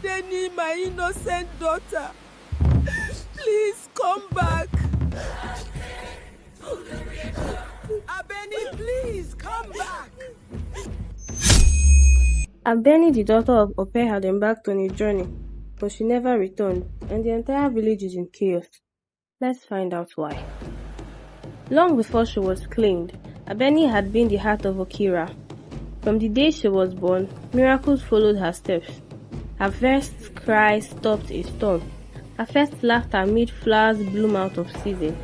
Adeni, my innocent daughter. Please come back. Abeni, please come back. Abeni, the daughter of Ope, had embarked on a journey, but she never returned, and the entire village is in chaos. Let's find out why. Long before she was claimed, Abeni had been the heart of Okira. From the day she was born, miracles followed her steps. Her first cry stopped a storm. Her first laughter made flowers bloom out of season.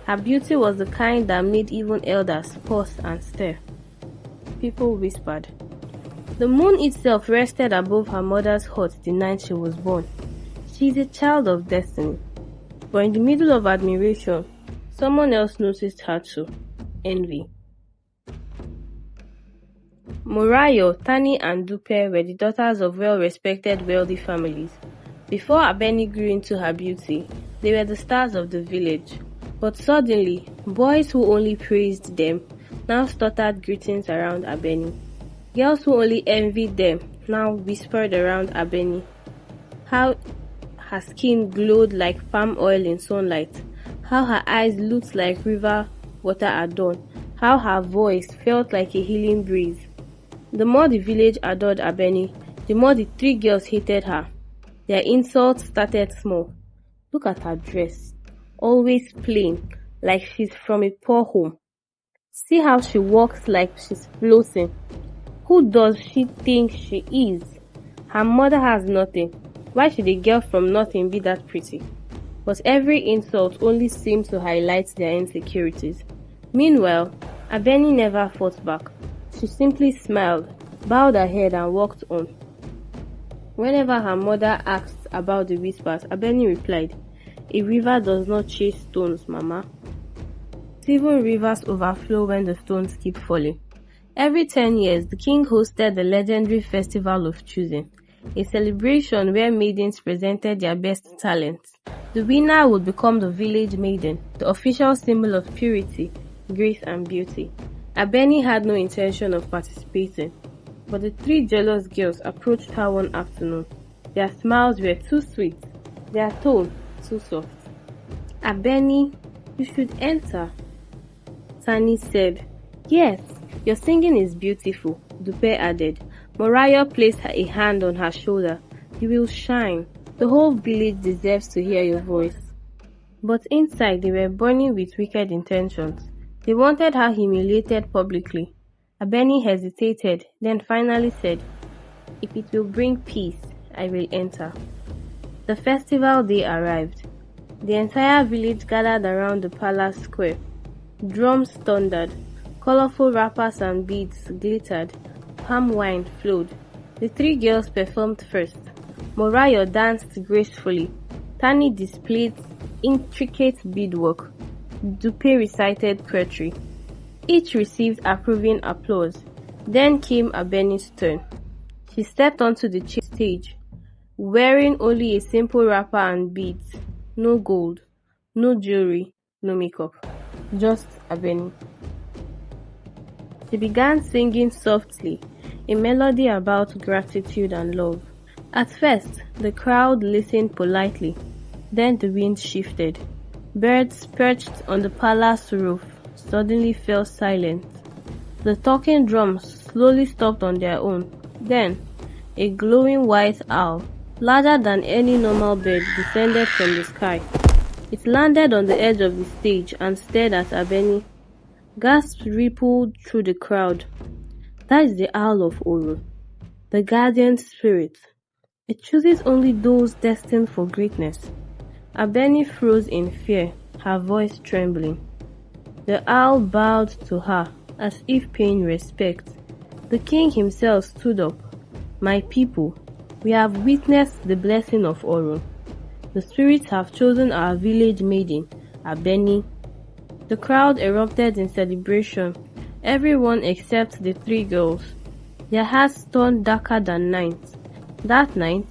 Her beauty was the kind that made even elders pause and stare. People whispered. The moon itself rested above her mother's hut the night she was born. She is a child of destiny. But in the middle of admiration, someone else noticed her too. Envy. Morayo, Tani, and Dupe were the daughters of well-respected wealthy families. Before Abeni grew into her beauty, they were the stars of the village. But suddenly, boys who only praised them now stuttered greetings around Abeni. Girls who only envied them now whispered around Abeni how her skin glowed like palm oil in sunlight, how her eyes looked like river water at dawn, how her voice felt like a healing breeze. The more the village adored Abeni, the more the three girls hated her. Their insults started small. Look at her dress, always plain, like she's from a poor home. See how she walks like she's floating. Who does she think she is? Her mother has nothing. Why should a girl from nothing be that pretty? But every insult only seemed to highlight their insecurities. Meanwhile, Abeni never fought back. She simply smiled, bowed her head and walked on. Whenever her mother asked about the whispers, Abeni replied, "A river does not chase stones, Mama." Even rivers overflow when the stones keep falling. Every 10 years, the king hosted the legendary Festival of Choosing, a celebration where maidens presented their best talents. The winner would become the village maiden, the official symbol of purity, grace and beauty. Abeni had no intention of participating, but the three jealous girls approached her one afternoon. Their smiles were too sweet, their tone too soft. "Abeni, you should enter." Tani said. "Yes, your singing is beautiful," Dupe added. Morayo placed a hand on her shoulder. "You will shine. The whole village deserves to hear your voice." But inside they were burning with wicked intentions. They wanted her humiliated publicly. Abeni hesitated, then finally said, "If it will bring peace, I will enter." The festival day arrived. The entire village gathered around the palace square. Drums thundered, colorful wrappers and beads glittered, palm wine flowed. The three girls performed first. Morayo danced gracefully. Tani displayed intricate beadwork. Dupe recited poetry. Each received approving applause. Then came Abeni's turn. She stepped onto the stage, wearing only a simple wrapper and beads. No gold, no jewelry, no makeup. Just Abeni. She began singing softly, a melody about gratitude and love. At first, the crowd listened politely. Then the wind shifted. Birds perched on the palace roof suddenly fell silent. The talking drums slowly stopped on their own. Then, a glowing white owl, larger than any normal bird, descended from the sky. It landed on the edge of the stage and stared at Abeni. Gasps rippled through the crowd. That is the Owl of Oro, the guardian spirit. It chooses only those destined for greatness. Abeni froze in fear, her voice trembling. The owl bowed to her, as if paying respect. The king himself stood up. "My people, we have witnessed the blessing of Oro. The spirits have chosen our village maiden, Abeni." The crowd erupted in celebration, everyone except the three girls. Their hearts turned darker than night. That night,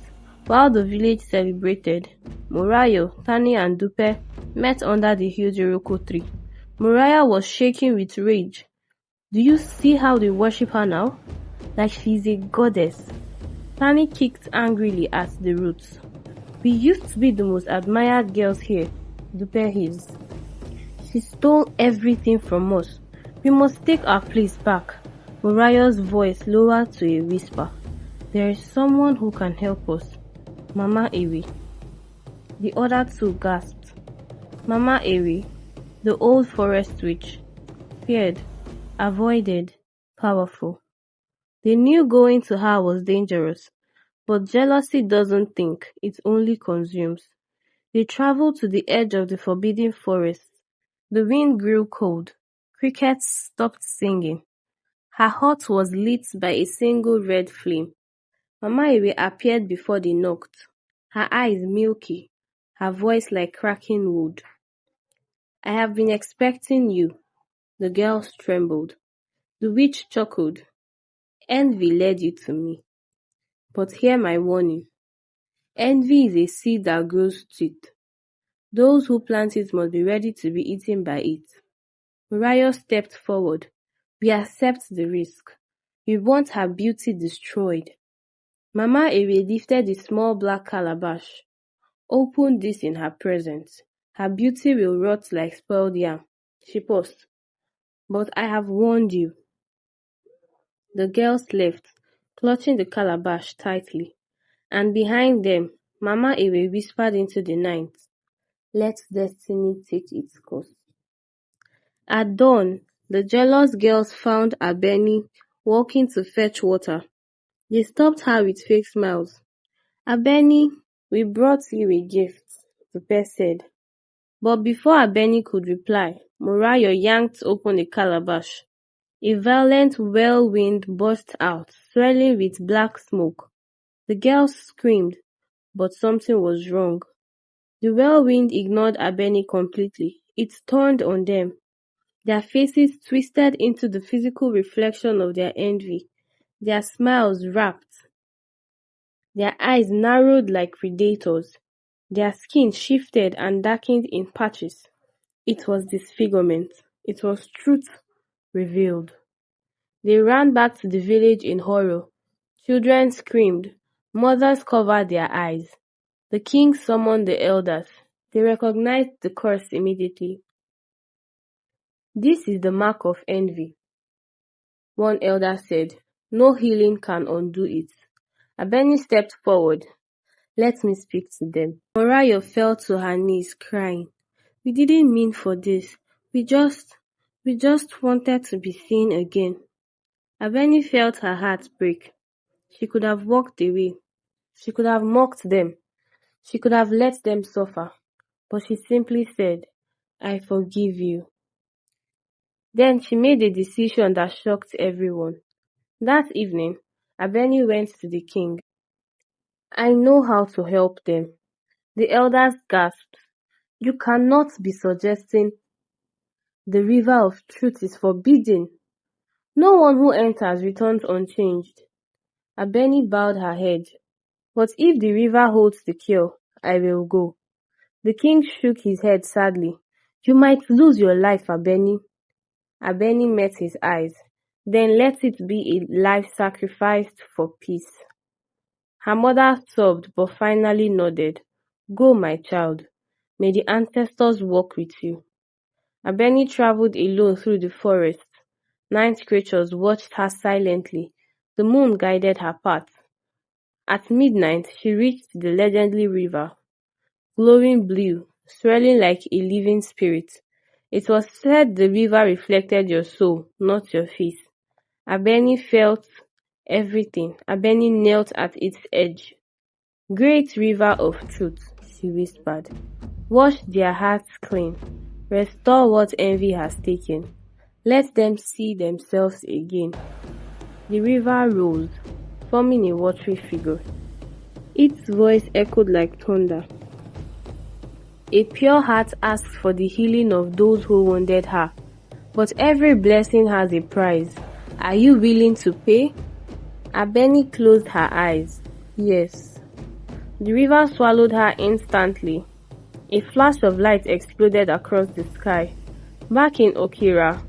while the village celebrated, Morayo, Tani and Dupe met under the huge Iroko tree. Morayo was shaking with rage. "Do you see how they worship her now? Like she is a goddess. Tani kicked angrily at the roots. We used to be the most admired girls here, Dupe hissed. She stole everything from us. We must take our place back. Morayo's voice lowered to a whisper. There is someone who can help us. Mama Ewe. The other two gasped. Mama Ewe, the old forest witch. Feared, avoided, powerful. They knew going to her was dangerous, but jealousy doesn't think, it only consumes. They traveled to the edge of the forbidden forest. The wind grew cold. Crickets stopped singing. Her hut was lit by a single red flame. Mama Ewe appeared before they knocked, her eyes milky, her voice like cracking wood. I have been expecting you. The girls trembled. The witch chuckled. Envy led you to me. But hear my warning. Envy is a seed that grows sweet. Those who plant it must be ready to be eaten by it. Morayo stepped forward. We accept the risk. We want her beauty destroyed. Mama Ewe lifted the small black calabash. Open this in her presence. Her beauty will rot like spoiled yam. She paused. But I have warned you. The girls left, clutching the calabash tightly. And behind them, Mama Ewe whispered into the night, let destiny take its course. At dawn, the jealous girls found Abeni walking to fetch water. They stopped her with fake smiles. Abeni, we brought you a gift, the pair said. But before Abeni could reply, Morayo yanked open the calabash. A violent whirlwind burst out, swirling with black smoke. The girls screamed, but something was wrong. The whirlwind ignored Abeni completely. It turned on them. Their faces twisted into the physical reflection of their envy. Their smiles wrapped. Their eyes narrowed like predators. Their skin shifted and darkened in patches. It was disfigurement. It was truth revealed. They ran back to the village in horror. Children screamed. Mothers covered their eyes. The king summoned the elders. They recognized the curse immediately. This is the mark of envy, one elder said. No healing can undo it. Abeni stepped forward. Let me speak to them. Morayo fell to her knees, crying. We didn't mean for this. We just wanted to be seen again. Abeni felt her heart break. She could have walked away. She could have mocked them. She could have let them suffer. But she simply said, I forgive you. Then she made a decision that shocked everyone. That evening, Abeni went to the king. I know how to help them. The elders gasped. You cannot be suggesting the river of truth is forbidden. No one who enters returns unchanged. Abeni bowed her head. But if the river holds the cure, I will go. The king shook his head sadly. You might lose your life, Abeni. Abeni met his eyes. Then let it be a life sacrificed for peace. Her mother sobbed but finally nodded. Go, my child. May the ancestors walk with you. Abeni traveled alone through the forest. Night creatures watched her silently. The moon guided her path. At midnight, she reached the legendary river, glowing blue, swirling like a living spirit. It was said the river reflected your soul, not your face. Abeni felt everything. Abeni knelt at its edge. Great river of truth, she whispered. Wash their hearts clean. Restore what envy has taken. Let them see themselves again. The river rose, forming a watery figure. Its voice echoed like thunder. A pure heart asked for the healing of those who wounded her. But every blessing has a price. Are you willing to pay? Abeni closed her eyes. Yes. The river swallowed her instantly. A flash of light exploded across the sky. Back in Okira,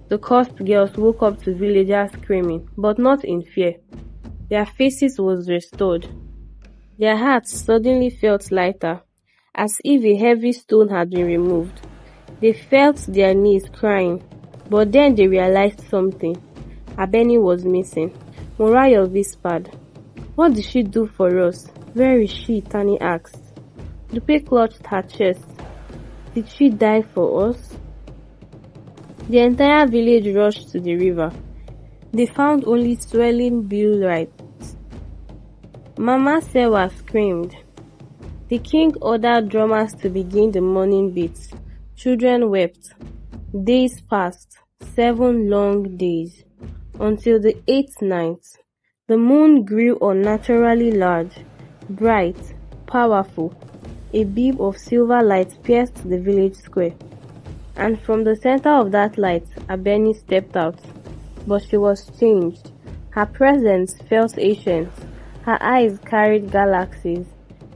the cursed girls woke up to villagers screaming, but not in fear. their faces was restored. Their hearts suddenly felt lighter, as if a heavy stone had been removed. They felt their knees crying, but then they realized something. Abeni was missing. Morayo whispered. "What did she do for us? Where is she?" Tani asked. Dupe clutched her chest. "Did she die for us?" The entire village rushed to the river. They found only swelling blue lights. Mama Sewa screamed. The king ordered drummers to begin the morning beats. Children wept. Days passed, 7 long days, until the 8th night. The moon grew unnaturally large, bright, powerful. A beam of silver light pierced the village square. And from the center of that light, Abeni stepped out. But she was changed. Her presence felt ancient. Her eyes carried galaxies.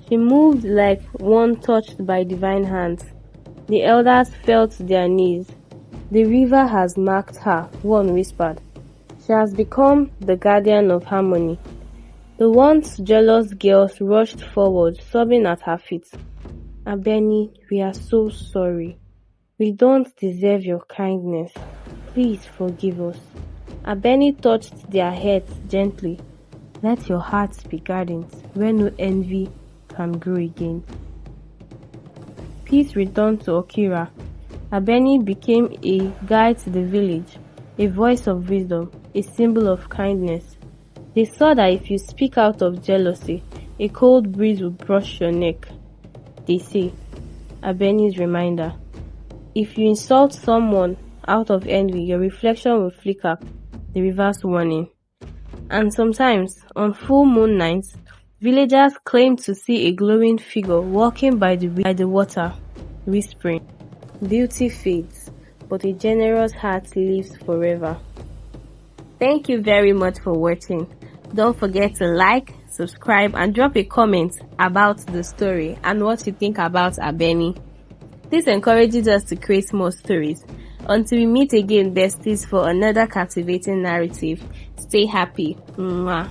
She moved like one touched by divine hands. The elders felt their knees. "The river has marked her," one whispered. "She has become the guardian of harmony." The once jealous girls rushed forward, sobbing at her feet. "Abeni, we are so sorry. We don't deserve your kindness. Please forgive us." Abeni touched their heads gently. "Let your hearts be gardens where no envy can grow again." Peace returned to Okira. Abeni became a guide to the village, a voice of wisdom, a symbol of kindness. They saw that if you speak out of jealousy, a cold breeze will brush your neck. They say, Abeni's reminder, if you insult someone out of envy, your reflection will flicker, the reverse warning. And sometimes, on full moon nights, villagers claim to see a glowing figure walking by the water, whispering, "Beauty fades, but a generous heart lives forever." Thank you very much for watching. Don't forget to like, subscribe, and drop a comment about the story and what you think about Abeni. This encourages us to create more stories. Until we meet again, besties, for another captivating narrative. Stay happy. Mwah.